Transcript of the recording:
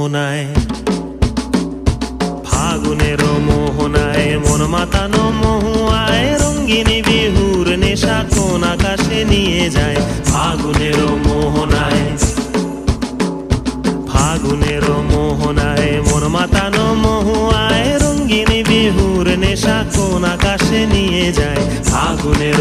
মোহনায়, ফাগুনের মোহনায় মন মাতানো মহুয়ায় রঙ্গিনী বিহুর নেশা কোন আকাশে নিয়ে যায়। ফাগুনের মোহনায়, ফাগুনের মোহনায় মন মাতানো মহুয়ায় রঙ্গিনী বিহুর নেশা কোন আকাশে নিয়ে যায়। ফাগুনের